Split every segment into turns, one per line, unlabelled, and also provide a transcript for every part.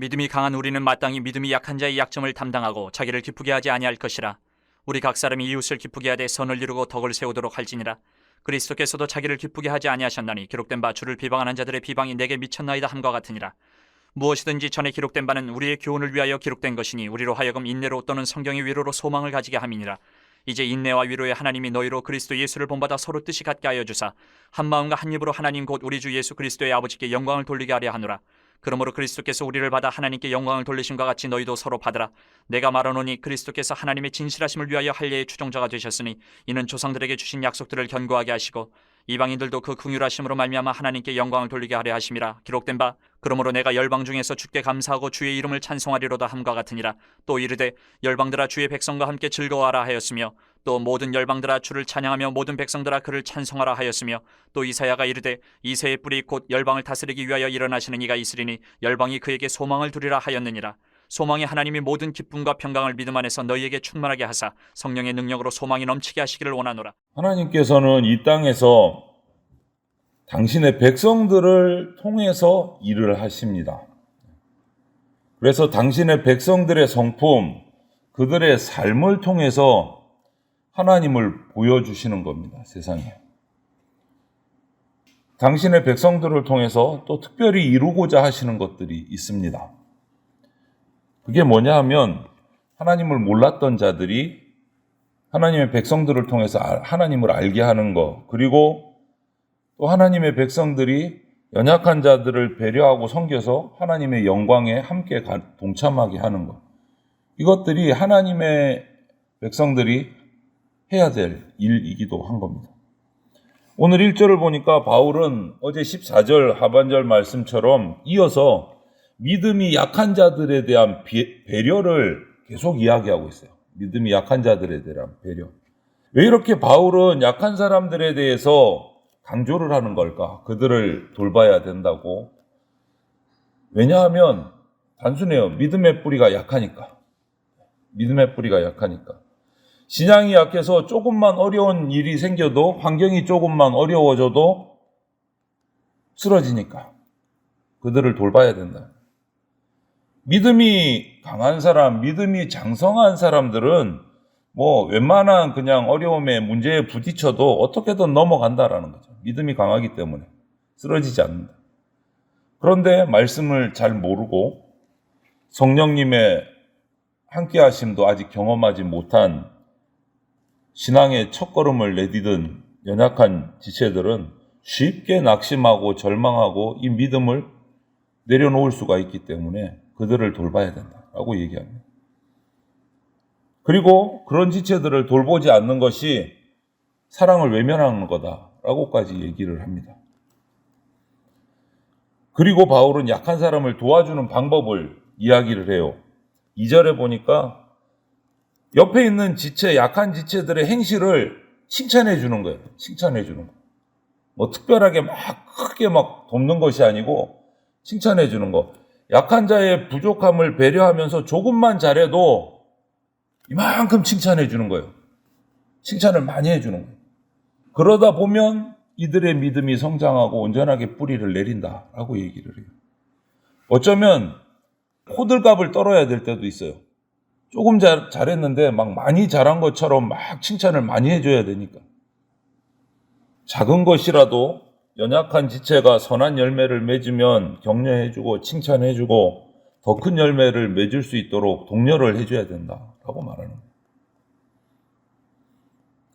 믿음이 강한 우리는 마땅히 믿음이 약한 자의 약점을 담당하고 자기를 기쁘게 하지 아니할 것이라. 우리 각 사람이 이웃을 기쁘게 하되 선을 이루고 덕을 세우도록 할지니라. 그리스도께서도 자기를 기쁘게 하지 아니하셨나니 기록된 바 주를 비방하는 자들의 비방이 내게 미쳤나이다 함과 같으니라. 무엇이든지 전에 기록된 바는 우리의 교훈을 위하여 기록된 것이니 우리로 하여금 인내로 또는 성경의 위로로 소망을 가지게 함이니라. 이제 인내와 위로의 하나님이 너희로 그리스도 예수를 본받아 서로 뜻이 같게 하여 주사 한 마음과 한 입으로 하나님 곧 우리 주 예수 그리스도의 아버지께 영광을 돌리게 하려 하노라. 그러므로 그리스도께서 우리를 받아 하나님께 영광을 돌리심과 같이 너희도 서로 받으라. 내가 말하노니 그리스도께서 하나님의 진실하심을 위하여 할례의 추종자가 되셨으니 이는 조상들에게 주신 약속들을 견고하게 하시고 이방인들도 그 긍휼하심으로 말미암아 하나님께 영광을 돌리게 하려 하심이라. 기록된 바 그러므로 내가 열방 중에서 주께 감사하고 주의 이름을 찬송하리로다 함과 같으니라. 또 이르되 열방들아 주의 백성과 함께 즐거워하라 하였으며 또 모든 열방들아 주를 찬양하며 모든 백성들아 그를 찬송하라 하였으며 또 이사야가 이르되 이새의 뿌리 곧 열방을 다스리기 위하여 일어나시는 이가 있으리니 열방이 그에게 소망을 두리라 하였느니라. 소망이 하나님이 모든 기쁨과 평강을 믿음 안에서 너희에게 충만하게 하사 성령의 능력으로 소망이 넘치게 하시기를 원하노라.
하나님께서는 이 땅에서 당신의 백성들을 통해서 일을 하십니다. 그래서 당신의 백성들의 성품, 그들의 삶을 통해서 하나님을 보여주시는 겁니다, 세상에. 당신의 백성들을 통해서 또 특별히 이루고자 하시는 것들이 있습니다. 그게 뭐냐 하면 하나님을 몰랐던 자들이 하나님의 백성들을 통해서 하나님을 알게 하는 것, 그리고 또 하나님의 백성들이 연약한 자들을 배려하고 섬겨서 하나님의 영광에 함께 동참하게 하는 것. 이것들이 하나님의 백성들이 해야 될 일이기도 한 겁니다. 오늘 1절을 보니까 바울은 어제 14절 하반절 말씀처럼 이어서 믿음이 약한 자들에 대한 배려를 계속 이야기하고 있어요. 믿음이 약한 자들에 대한 배려. 왜 이렇게 바울은 약한 사람들에 대해서 강조를 하는 걸까? 그들을 돌봐야 된다고. 왜냐하면 단순해요. 믿음의 뿌리가 약하니까. 믿음의 뿌리가 약하니까. 신앙이 약해서 조금만 어려운 일이 생겨도, 환경이 조금만 어려워져도 쓰러지니까 그들을 돌봐야 된다. 믿음이 강한 사람, 믿음이 장성한 사람들은 웬만한 그냥 어려움에 문제에 부딪혀도 어떻게든 넘어간다라는 거죠. 믿음이 강하기 때문에 쓰러지지 않는다. 그런데 말씀을 잘 모르고 성령님의 함께 하심도 아직 경험하지 못한 신앙의 첫걸음을 내디딘 연약한 지체들은 쉽게 낙심하고 절망하고 이 믿음을 내려놓을 수가 있기 때문에 그들을 돌봐야 된다라고 얘기합니다. 그리고 그런 지체들을 돌보지 않는 것이 사랑을 외면하는 거다라고까지 얘기를 합니다. 그리고 바울은 약한 사람을 도와주는 방법을 이야기를 해요. 2절에 보니까 옆에 있는 지체, 약한 지체들의 행실을 칭찬해 주는 거예요. 칭찬해 주는 거. 특별하게 크게 돕는 것이 아니고 칭찬해 주는 거. 약한 자의 부족함을 배려하면서 조금만 잘해도 이만큼 칭찬해 주는 거예요. 칭찬을 많이 해 주는 거예요. 그러다 보면 이들의 믿음이 성장하고 온전하게 뿌리를 내린다라고 얘기를 해요. 어쩌면 호들갑을 떨어야 될 때도 있어요. 조금 잘했는데 많이 잘한 것처럼 칭찬을 많이 해줘야 되니까. 작은 것이라도 연약한 지체가 선한 열매를 맺으면 격려해주고 칭찬해주고 더 큰 열매를 맺을 수 있도록 독려를 해줘야 된다라고 말하는 거예요.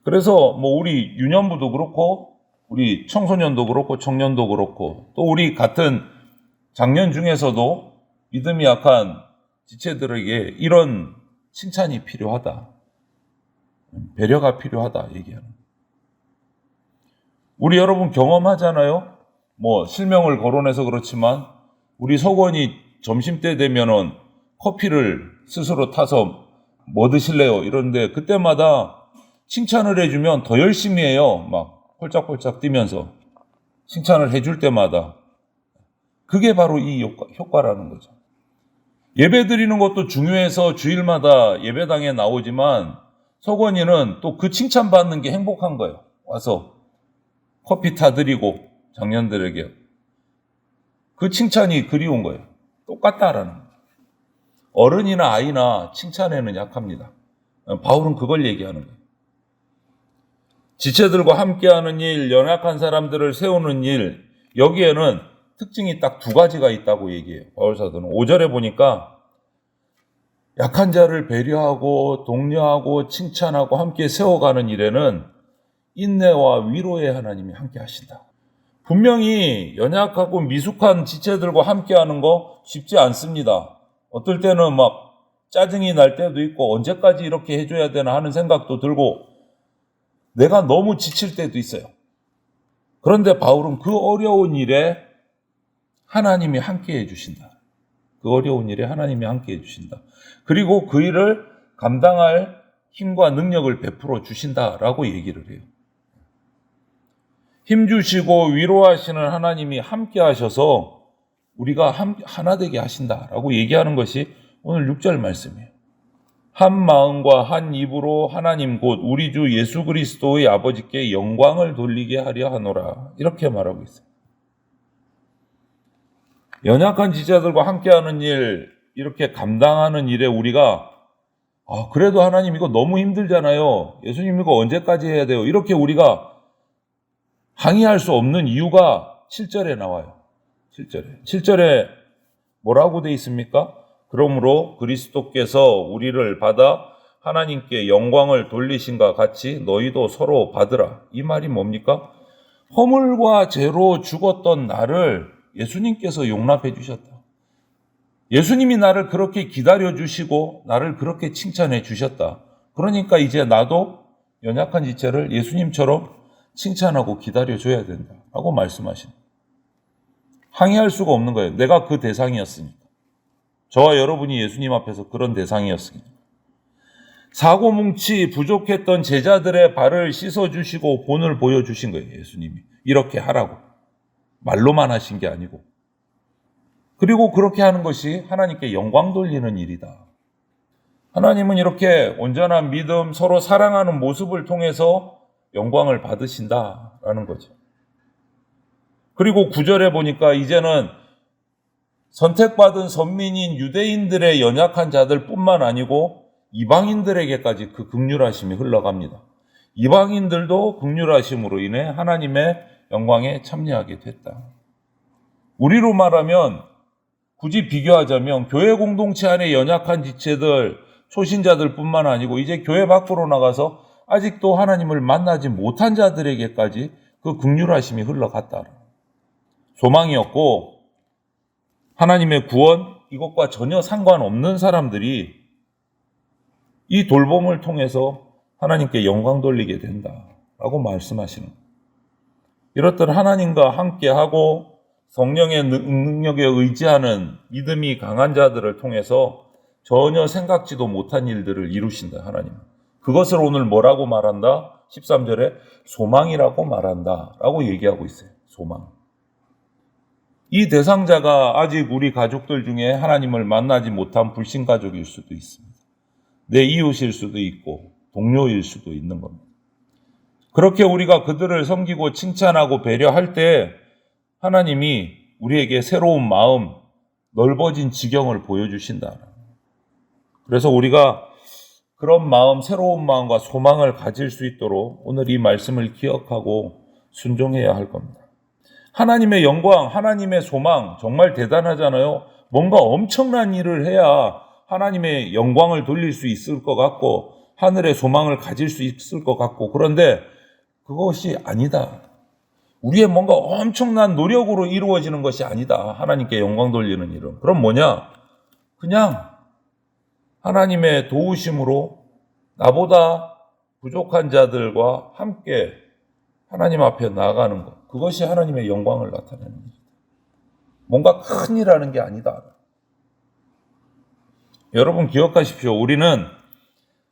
그래서 우리 유년부도 그렇고 우리 청소년도 그렇고 청년도 그렇고 또 우리 같은 장년 중에서도 믿음이 약한 지체들에게 이런 칭찬이 필요하다. 배려가 필요하다 얘기하는. 우리 여러분 경험하잖아요. 실명을 거론해서 그렇지만 우리 석원이 점심때 되면은 커피를 스스로 타서 뭐 드실래요? 이런데 그때마다 칭찬을 해주면 더 열심히 해요. 홀짝홀짝 뛰면서 칭찬을 해줄 때마다. 그게 바로 이 효과라는 거죠. 예배 드리는 것도 중요해서 주일마다 예배당에 나오지만 석원이는 또 그 칭찬받는 게 행복한 거예요. 와서 커피 타드리고 장년들에게 그 칭찬이 그리운 거예요. 똑같다라는 거예요. 어른이나 아이나 칭찬에는 약합니다. 바울은 그걸 얘기하는 거예요. 지체들과 함께하는 일, 연약한 사람들을 세우는 일, 여기에는 특징이 딱 두 가지가 있다고 얘기해요. 바울 사도는 5절에 보니까 약한 자를 배려하고 독려하고 칭찬하고 함께 세워가는 일에는 인내와 위로의 하나님이 함께 하신다. 분명히 연약하고 미숙한 지체들과 함께하는 거 쉽지 않습니다. 어떨 때는 막 짜증이 날 때도 있고 언제까지 이렇게 해줘야 되나 하는 생각도 들고 내가 너무 지칠 때도 있어요. 그런데 바울은 그 어려운 일에 하나님이 함께 해주신다. 그 어려운 일에 하나님이 함께 해주신다. 그리고 그 일을 감당할 힘과 능력을 베풀어 주신다라고 얘기를 해요. 힘주시고 위로하시는 하나님이 함께 하셔서 우리가 하나 되게 하신다라고 얘기하는 것이 오늘 6절 말씀이에요. 한 마음과 한 입으로 하나님 곧 우리 주 예수 그리스도의 아버지께 영광을 돌리게 하려 하노라. 이렇게 말하고 있어요. 연약한 지체들과 함께하는 일, 이렇게 감당하는 일에 우리가 그래도 하나님 이거 너무 힘들잖아요. 예수님 이거 언제까지 해야 돼요? 이렇게 우리가 항의할 수 없는 이유가 7절에 나와요. 7절에 뭐라고 돼 있습니까? 그러므로 그리스도께서 우리를 받아 하나님께 영광을 돌리신과 같이 너희도 서로 받으라. 이 말이 뭡니까? 허물과 죄로 죽었던 나를 예수님께서 용납해 주셨다. 예수님이 나를 그렇게 기다려 주시고 나를 그렇게 칭찬해 주셨다. 그러니까 이제 나도 연약한 지체를 예수님처럼 칭찬하고 기다려 줘야 된다라고 말씀하십니다. 항의할 수가 없는 거예요. 내가 그 대상이었으니까. 저와 여러분이 예수님 앞에서 그런 대상이었으니까. 사고뭉치 부족했던 제자들의 발을 씻어주시고 본을 보여주신 거예요. 예수님이. 이렇게 하라고. 말로만 하신 게 아니고. 그리고 그렇게 하는 것이 하나님께 영광 돌리는 일이다. 하나님은 이렇게 온전한 믿음, 서로 사랑하는 모습을 통해서 영광을 받으신다라는 거죠. 그리고 9절에 보니까 이제는 선택받은 선민인 유대인들의 연약한 자들뿐만 아니고 이방인들에게까지 그 긍휼하심이 흘러갑니다. 이방인들도 긍휼하심으로 인해 하나님의 영광에 참여하게 됐다. 우리로 말하면 굳이 비교하자면 교회 공동체 안에 연약한 지체들, 초신자들뿐만 아니고 이제 교회 밖으로 나가서 아직도 하나님을 만나지 못한 자들에게까지 그 긍휼하심이 흘러갔다. 소망이 없고 하나님의 구원, 이것과 전혀 상관없는 사람들이 이 돌봄을 통해서 하나님께 영광 돌리게 된다라고 말씀하시는 거예요. 이렇듯 하나님과 함께하고 성령의 능력에 의지하는 믿음이 강한 자들을 통해서 전혀 생각지도 못한 일들을 이루신다, 하나님은. 그것을 오늘 뭐라고 말한다? 13절에 소망이라고 말한다 라고 얘기하고 있어요. 소망. 이 대상자가 아직 우리 가족들 중에 하나님을 만나지 못한 불신가족일 수도 있습니다. 내 이웃일 수도 있고 동료일 수도 있는 겁니다. 그렇게 우리가 그들을 섬기고 칭찬하고 배려할 때 하나님이 우리에게 새로운 마음, 넓어진 지경을 보여주신다. 그래서 우리가 그런 마음, 새로운 마음과 소망을 가질 수 있도록 오늘 이 말씀을 기억하고 순종해야 할 겁니다. 하나님의 영광, 하나님의 소망 정말 대단하잖아요. 뭔가 엄청난 일을 해야 하나님의 영광을 돌릴 수 있을 것 같고 하늘의 소망을 가질 수 있을 것 같고 그런데 그것이 아니다. 우리의 뭔가 엄청난 노력으로 이루어지는 것이 아니다. 하나님께 영광 돌리는 일은. 그럼 뭐냐? 그냥 하나님의 도우심으로 나보다 부족한 자들과 함께 하나님 앞에 나아가는 것. 그것이 하나님의 영광을 나타내는 것입니다. 뭔가 큰 일 하는 게 아니다. 여러분 기억하십시오. 우리는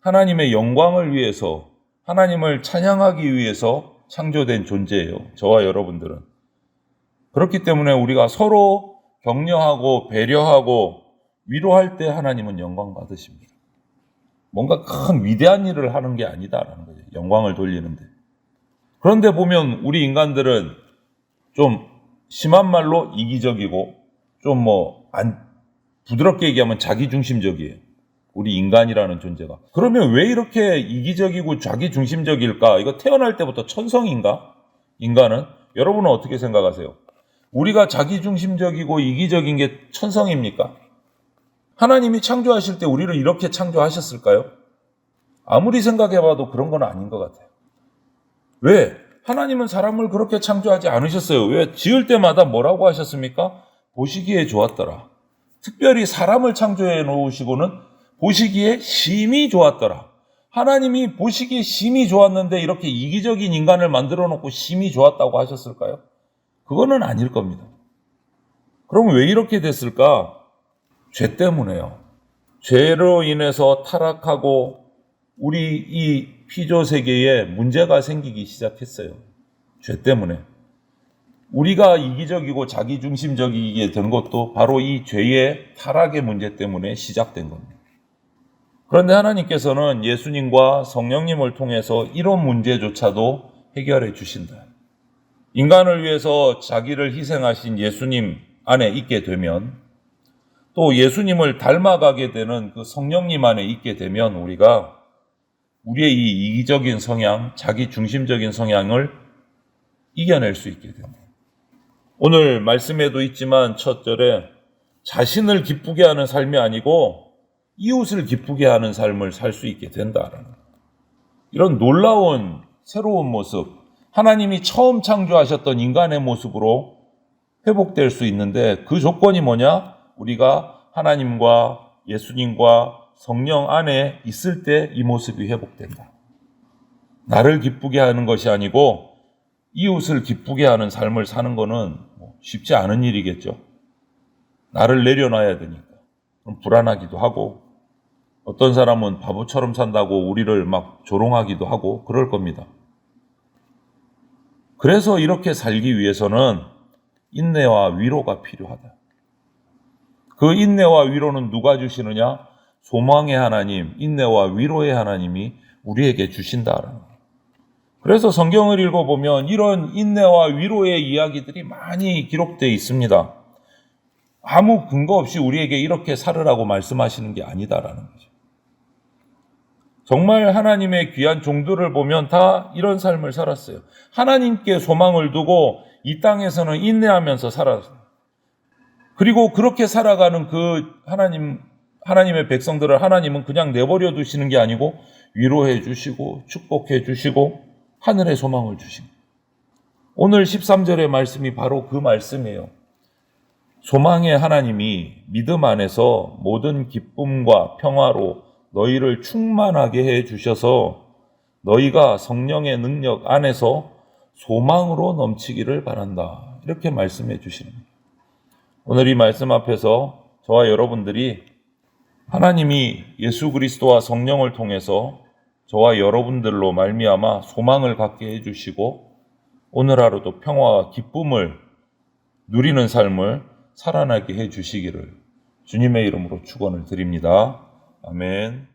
하나님의 영광을 위해서, 하나님을 찬양하기 위해서 창조된 존재예요. 저와 여러분들은. 그렇기 때문에 우리가 서로 격려하고 배려하고 위로할 때 하나님은 영광 받으십니다. 뭔가 큰 위대한 일을 하는 게 아니다라는 거죠. 영광을 돌리는데. 그런데 보면 우리 인간들은 좀 심한 말로 이기적이고 좀 부드럽게 얘기하면 자기중심적이에요. 우리 인간이라는 존재가. 그러면 왜 이렇게 이기적이고 자기중심적일까? 이거 태어날 때부터 천성인가? 인간은? 여러분은 어떻게 생각하세요? 우리가 자기중심적이고 이기적인 게 천성입니까? 하나님이 창조하실 때 우리를 이렇게 창조하셨을까요? 아무리 생각해봐도 그런 건 아닌 것 같아요. 왜? 하나님은 사람을 그렇게 창조하지 않으셨어요. 왜? 지을 때마다 뭐라고 하셨습니까? 보시기에 좋았더라. 특별히 사람을 창조해 놓으시고는 보시기에 심히 좋았더라. 하나님이 보시기에 심히 좋았는데 이렇게 이기적인 인간을 만들어 놓고 심히 좋았다고 하셨을까요? 그거는 아닐 겁니다. 그럼 왜 이렇게 됐을까? 죄 때문에요. 죄로 인해서 타락하고 우리 이 피조 세계에 문제가 생기기 시작했어요. 죄 때문에. 우리가 이기적이고 자기중심적이게 된 것도 바로 이 죄의 타락의 문제 때문에 시작된 겁니다. 그런데 하나님께서는 예수님과 성령님을 통해서 이런 문제조차도 해결해 주신다. 인간을 위해서 자기를 희생하신 예수님 안에 있게 되면 또 예수님을 닮아가게 되는 그 성령님 안에 있게 되면 우리가 우리의 이 이기적인 성향, 자기중심적인 성향을 이겨낼 수 있게 됩니다. 오늘 말씀에도 있지만 첫 절에 자신을 기쁘게 하는 삶이 아니고 이웃을 기쁘게 하는 삶을 살 수 있게 된다라는 이런 놀라운 새로운 모습, 하나님이 처음 창조하셨던 인간의 모습으로 회복될 수 있는데 그 조건이 뭐냐? 우리가 하나님과 예수님과 성령 안에 있을 때 이 모습이 회복된다. 나를 기쁘게 하는 것이 아니고 이웃을 기쁘게 하는 삶을 사는 것은 쉽지 않은 일이겠죠. 나를 내려놔야 되니까. 그럼 불안하기도 하고 어떤 사람은 바보처럼 산다고 우리를 막 조롱하기도 하고 그럴 겁니다. 그래서 이렇게 살기 위해서는 인내와 위로가 필요하다. 그 인내와 위로는 누가 주시느냐? 소망의 하나님, 인내와 위로의 하나님이 우리에게 주신다라는 거예요. 그래서 성경을 읽어보면 이런 인내와 위로의 이야기들이 많이 기록되어 있습니다. 아무 근거 없이 우리에게 이렇게 살으라고 말씀하시는 게 아니다라는 거죠. 정말 하나님의 귀한 종들을 보면 다 이런 삶을 살았어요. 하나님께 소망을 두고 이 땅에서는 인내하면서 살았어요. 그리고 그렇게 살아가는 그 하나님의 백성들을 하나님은 그냥 내버려 두시는 게 아니고 위로해 주시고 축복해 주시고 하늘의 소망을 주십니다. 오늘 13절의 말씀이 바로 그 말씀이에요. 소망의 하나님이 믿음 안에서 모든 기쁨과 평화로 너희를 충만하게 해 주셔서 너희가 성령의 능력 안에서 소망으로 넘치기를 바란다. 이렇게 말씀해 주시는 거예요. 오늘 이 말씀 앞에서 저와 여러분들이 하나님이 예수 그리스도와 성령을 통해서 저와 여러분들로 말미암아 소망을 갖게 해주시고 오늘 하루도 평화와 기쁨을 누리는 삶을 살아나게 해주시기를 주님의 이름으로 축원을 드립니다. 아멘.